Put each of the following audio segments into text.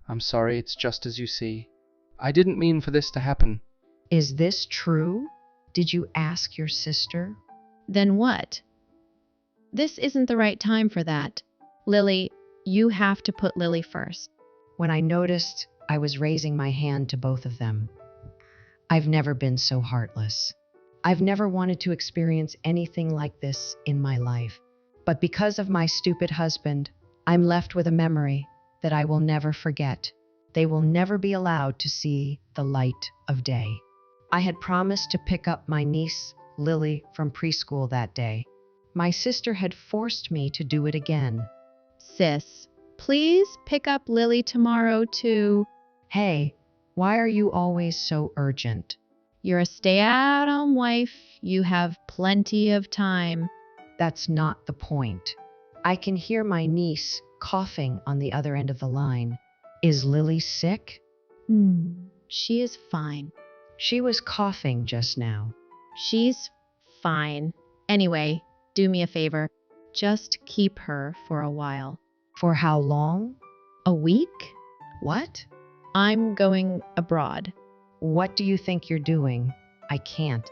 I'm sorry, it's just as you see. I didn't mean for this to happen. Is this true? Did you ask your sister? Then what? This isn't the right time for that. Lily, you have to put Lily first. When I noticed, I was raising my hand to both of them. I've never been so heartless. I've never wanted to experience anything like this in my life. But because of my stupid husband, I'm left with a memory that I will never forget. They will never be allowed to see the light of day. I had promised to pick up my niece, Lily, from preschool that day. My sister had forced me to do it again. Sis, please pick up Lily tomorrow too. Hey, why are you always so urgent? You're a stay-at-home wife. You have plenty of time. That's not the point. I can hear my niece coughing on the other end of the line. Is Lily sick? She is fine. She was coughing just now. She's fine. Anyway, do me a favor. Just keep her for a while. For how long? A week? What? I'm going abroad. What do you think you're doing? I can't.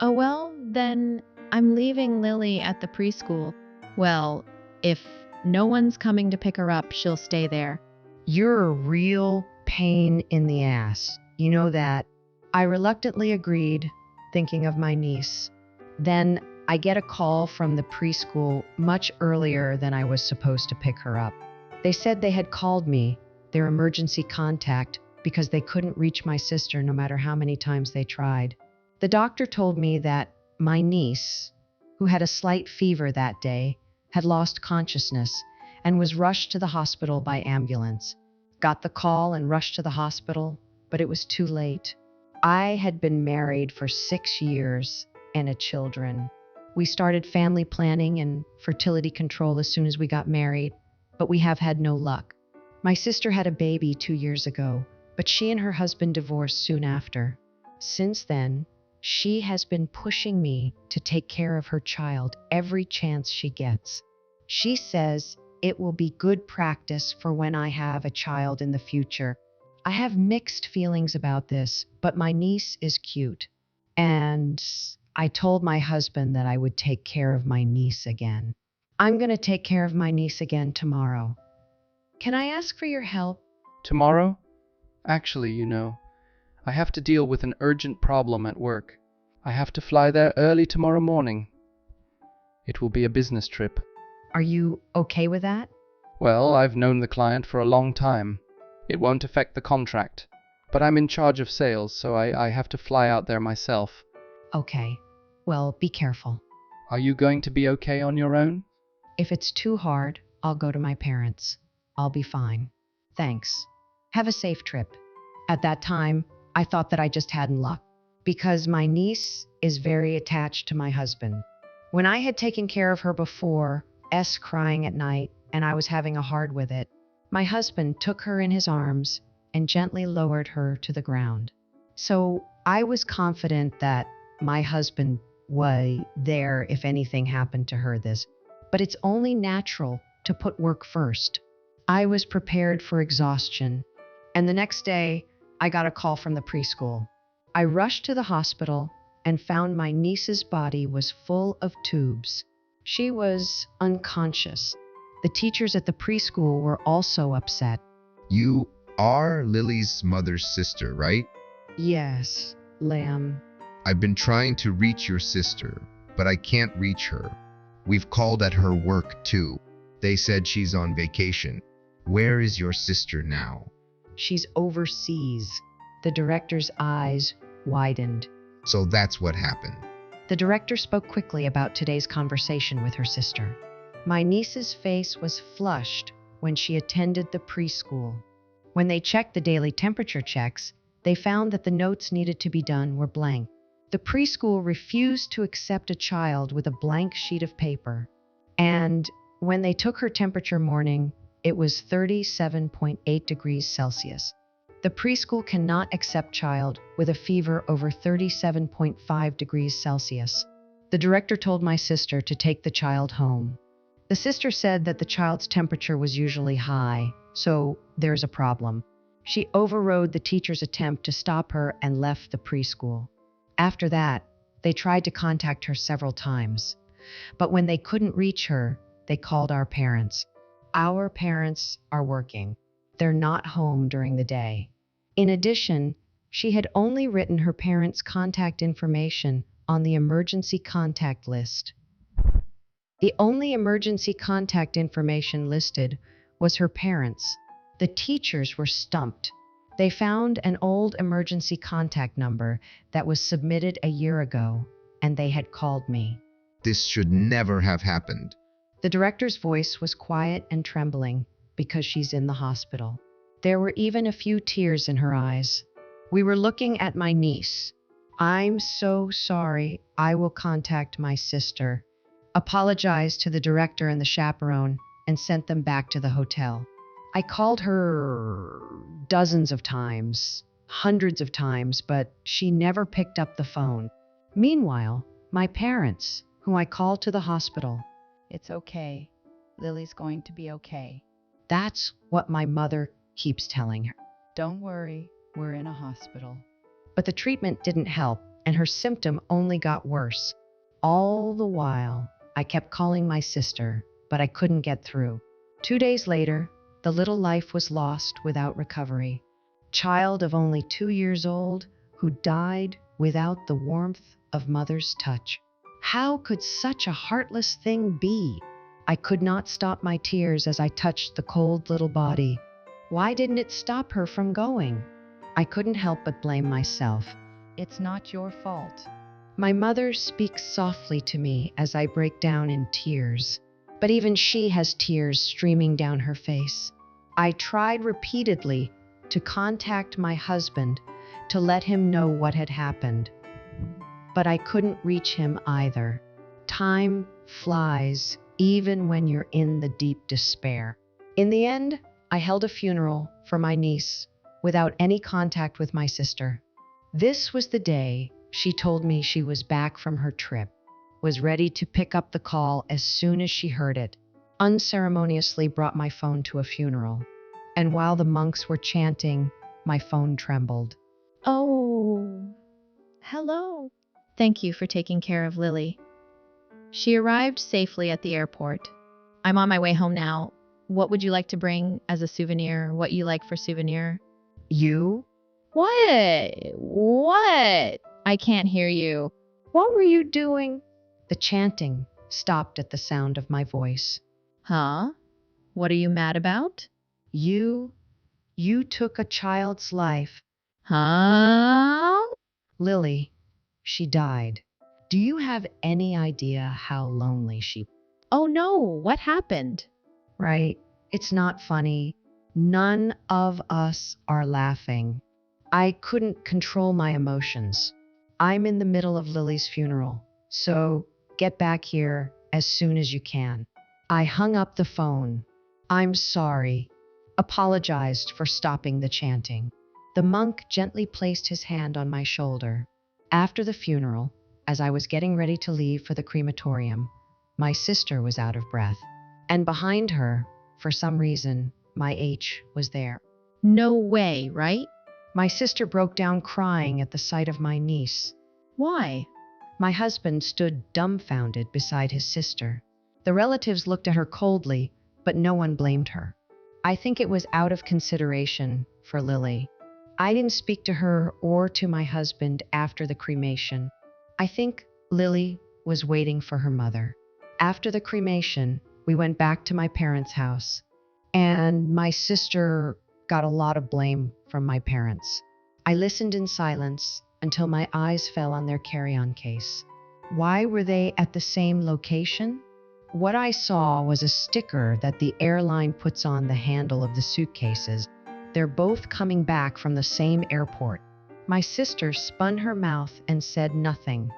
Oh, well, then I'm leaving Lily at the preschool. Well, if no one's coming to pick her up, she'll stay there. You're a real pain in the ass. You know that. I reluctantly agreed, thinking of my niece. Then I get a call from the preschool much earlier than I was supposed to pick her up. They said they had called me, their emergency contact, because they couldn't reach my sister no matter how many times they tried. The doctor told me that my niece, who had a slight fever that day, had lost consciousness and was rushed to the hospital by ambulance. Got the call and rushed to the hospital, but it was too late. I had been married for 6 years and had children. We started family planning and fertility control as soon as we got married, but we have had no luck. My sister had a baby 2 years ago, but she and her husband divorced soon after. Since then, she has been pushing me to take care of her child every chance she gets. She says it will be good practice for when I have a child in the future. I have mixed feelings about this, but my niece is cute. And I told my husband that I would take care of my niece again. I'm going to take care of my niece again tomorrow. Can I ask for your help? Tomorrow? Actually, I have to deal with an urgent problem at work. I have to fly there early tomorrow morning. It will be a business trip. Are you okay with that? Well, I've known the client for a long time. It won't affect the contract. But I'm in charge of sales, so I have to fly out there myself. Okay. Well, be careful. Are you going to be okay on your own? If it's too hard, I'll go to my parents. I'll be fine. Thanks. Have a safe trip. At that time, I thought that I just hadn't luck, because my niece is very attached to my husband. When I had taken care of her before, crying at night, and I was having a hard with it, my husband took her in his arms and gently lowered her to the ground. So I was confident that my husband was there if anything happened to her but it's only natural to put work first. I was prepared for exhaustion, and the next day I got a call from the preschool. I rushed to the hospital and found my niece's body was full of tubes. She was unconscious. The teachers at the preschool were also upset. You are Lily's mother's sister, right? Yes, Lamb. I've been trying to reach your sister, but I can't reach her. We've called at her work too. They said she's on vacation. Where is your sister now? She's overseas. The director's eyes widened. So that's what happened. The director spoke quickly about today's conversation with her sister. My niece's face was flushed when she attended the preschool. When they checked the daily temperature checks, they found that the notes needed to be done were blank. The preschool refused to accept a child with a blank sheet of paper. And when they took her temperature morning, it was 37.8 degrees Celsius. The preschool cannot accept child with a fever over 37.5 degrees Celsius. The director told my sister to take the child home. The sister said that the child's temperature was usually high, so there's a problem. She overrode the teacher's attempt to stop her and left the preschool. After that, they tried to contact her several times. But when they couldn't reach her, they called our parents. Our parents are working. They're not home during the day. In addition, she had only written her parents' contact information on the emergency contact list. The only emergency contact information listed was her parents. The teachers were stumped. They found an old emergency contact number that was submitted a year ago, and they had called me. This should never have happened. The director's voice was quiet and trembling because she's in the hospital. There were even a few tears in her eyes. We were looking at my niece. I'm so sorry. I will contact my sister. Apologized to the director and the chaperone and sent them back to the hotel. I called her dozens of times, hundreds of times, but she never picked up the phone. Meanwhile, my parents, who I called to the hospital. It's okay. Lily's going to be okay. That's what my mother keeps telling her. Don't worry, we're in a hospital. But the treatment didn't help, and her symptom only got worse. All the while, I kept calling my sister, but I couldn't get through. 2 days later, the little life was lost without recovery. Child of only 2 years old who died without the warmth of mother's touch. How could such a heartless thing be? I could not stop my tears as I touched the cold little body. Why didn't it stop her from going? I couldn't help but blame myself. It's not your fault. My mother speaks softly to me as I break down in tears, but even she has tears streaming down her face. I tried repeatedly to contact my husband to let him know what had happened, but I couldn't reach him either. Time flies even when you're in the deep despair. In the end, I held a funeral for my niece without any contact with my sister. This was the day she told me she was back from her trip, was ready to pick up the call as soon as she heard it, unceremoniously brought my phone to a funeral. And while the monks were chanting, my phone trembled. Oh, hello. Thank you for taking care of Lily. She arrived safely at the airport. I'm on my way home now. What would you like to bring as a souvenir? What you like for souvenir? You? What? What? I can't hear you. What were you doing? The chanting stopped at the sound of my voice. Huh? What are you mad about? You took a child's life. Huh? Lily, she died. Do you have any idea how lonely she was? Oh no, what happened? Right, it's not funny. None of us are laughing. I couldn't control my emotions. I'm in the middle of Lily's funeral, so get back here as soon as you can. I hung up the phone. I'm sorry. Apologized for stopping the chanting. The monk gently placed his hand on my shoulder. After the funeral, as I was getting ready to leave for the crematorium, my sister was out of breath. And behind her, for some reason, my H was there. No way, right? My sister broke down crying at the sight of my niece. Why? My husband stood dumbfounded beside his sister. The relatives looked at her coldly, but no one blamed her. I think it was out of consideration for Lily. I didn't speak to her or to my husband after the cremation. I think Lily was waiting for her mother. After the cremation, we went back to my parents' house, and my sister got a lot of blame from my parents. I listened in silence until my eyes fell on their carry-on case. Why were they at the same location? What I saw was a sticker that the airline puts on the handle of the suitcases. They're both coming back from the same airport. My sister spun her mouth and said nothing.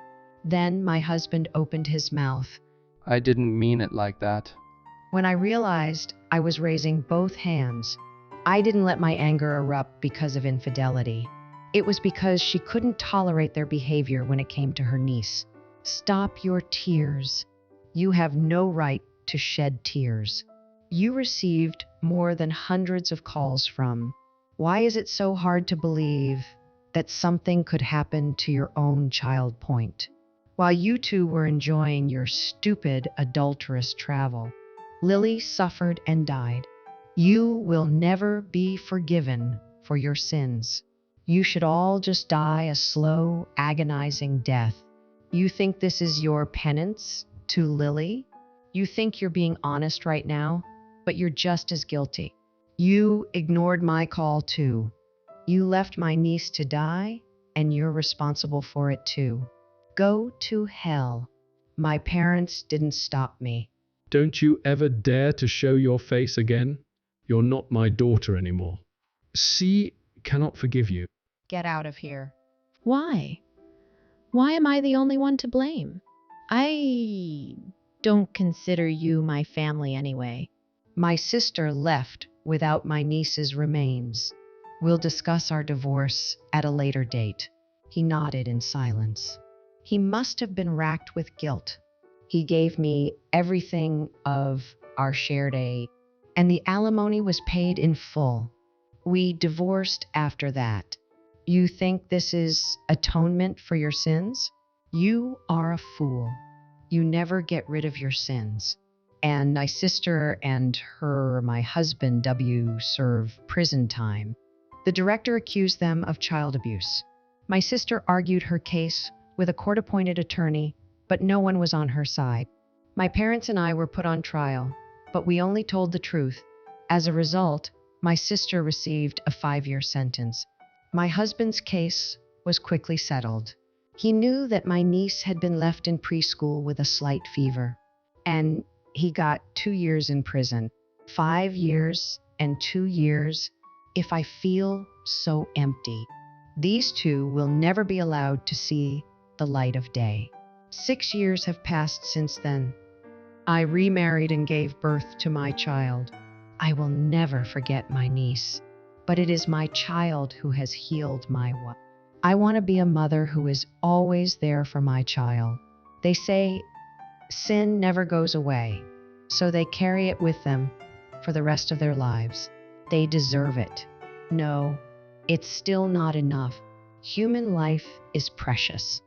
Then my husband opened his mouth. I didn't mean it like that. When I realized I was raising both hands, I didn't let my anger erupt because of infidelity. It was because she couldn't tolerate their behavior when it came to her niece. Stop your tears. You have no right to shed tears. You received more than hundreds of calls from, Why is it so hard to believe that something could happen to your own child point? While you two were enjoying your stupid, adulterous travel, Lily suffered and died. You will never be forgiven for your sins. You should all just die a slow, agonizing death. You think this is your penance to Lily? You think you're being honest right now, but you're just as guilty. You ignored my call too. You left my niece to die, and you're responsible for it too. Go to hell. My parents didn't stop me. Don't you ever dare to show your face again. You're not my daughter anymore. C cannot forgive you. Get out of here. Why? Why am I the only one to blame? I don't consider you my family anyway. My sister left without my niece's remains. We'll discuss our divorce at a later date. He nodded in silence. He must have been racked with guilt. He gave me everything of our shared and the alimony was paid in full. We divorced after that. You think this is atonement for your sins? You are a fool. You never get rid of your sins. And my sister and my husband, W, serve prison time. The director accused them of child abuse. My sister argued her case with a court-appointed attorney, but no one was on her side. My parents and I were put on trial, but we only told the truth. As a result, my sister received a 5-year sentence. My husband's case was quickly settled. He knew that my niece had been left in preschool with a slight fever, and he got 2 years in prison. 5 years and 2 years. If I feel so empty. These two will never be allowed to see the light of day. 6 years have passed since then. I remarried and gave birth to my child. I will never forget my niece, but it is my child who has healed my wife. I want to be a mother who is always there for my child. They say sin never goes away, so they carry it with them for the rest of their lives. They deserve it. No, it's still not enough. Human life is precious.